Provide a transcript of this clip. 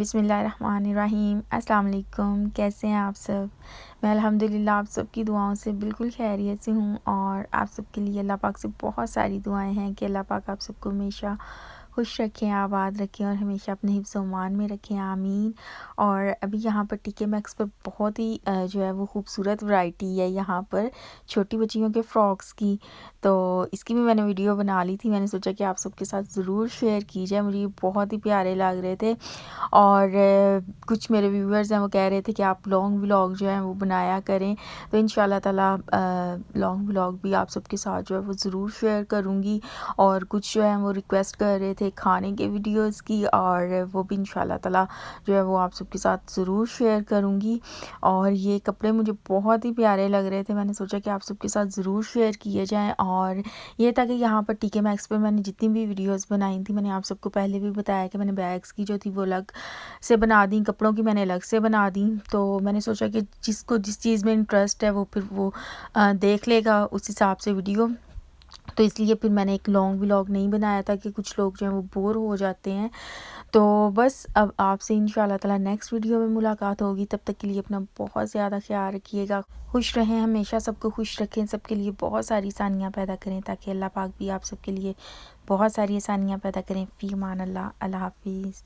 बिस्मिल्लाहिर्रहमानिर्रहीम। अस्सलाम वालेकुम। कैसे हैं आप सब? मैं अल्हम्दुलिल्लाह आप सबकी दुआओं से बिल्कुल खैरियत से हूँ और आप सबके लिए अल्लाह पाक से बहुत सारी दुआएं हैं कि अल्लाह पाक आप सबको हमेशा खुश रखें, आबाद रखें और हमेशा अपने हिफ्ज़ व अमान में रखें, आमीन। और अभी यहाँ पर टीके मैक्स पर बहुत ही जो है वो खूबसूरत वैरायटी है यहाँ पर छोटी बच्चियों के फ़्रॉक्स की। तो इसकी भी मैंने वीडियो बना ली थी, मैंने सोचा कि आप सबके साथ ज़रूर शेयर की जाए। मुझे ये बहुत ही प्यारे लग रहे थे और कुछ मेरे व्यूअर्स हैं वो कह रहे थे कि आप लॉन्ग व्लॉग जो है वो बनाया करें, तो इंशाल्लाह ताला लॉन्ग व्लॉग भी आप सबके साथ जो है वो ज़रूर शेयर करूँगी। और कुछ जो है वो रिक्वेस्ट कर रहे थे खाने के वीडियोस की, और वो भी इंशाल्लाह ताला जो है वो आप सबके साथ ज़रूर शेयर करूँगी। और ये कपड़े मुझे बहुत ही प्यारे लग रहे थे, मैंने सोचा कि आप सबके साथ ज़रूर शेयर किए जाएँ। और ये था कि यहाँ पर टीके मैक्स पर मैंने जितनी भी वीडियोस बनाई थी, मैंने आप सबको पहले भी बताया कि मैंने बैग्स की जो थी वो अलग से बना दी, कपड़ों की मैंने अलग से बना दी। तो मैंने सोचा कि जिसको जिस चीज़ में इंटरेस्ट है वो फिर वो देख लेगा उस हिसाब से वीडियो। तो इसलिए फिर मैंने एक लॉन्ग व्लॉग नहीं बनाया था कि कुछ लोग जो हैं वो बोर हो जाते हैं। तो बस अब आपसे इंशाल्लाह ताला नेक्स्ट वीडियो में मुलाकात होगी। तब तक के लिए अपना बहुत ज़्यादा ख्याल रखिएगा, खुश रहें, हमेशा सबको खुश रखें, सबके लिए बहुत सारी आसानियाँ पैदा करें ताकि अल्लाह पाक भी आप सबके लिए बहुत सारी आसानियाँ पैदा करें। फ़ी अमान अल्लाह। अल्लाह हाफ़िज़।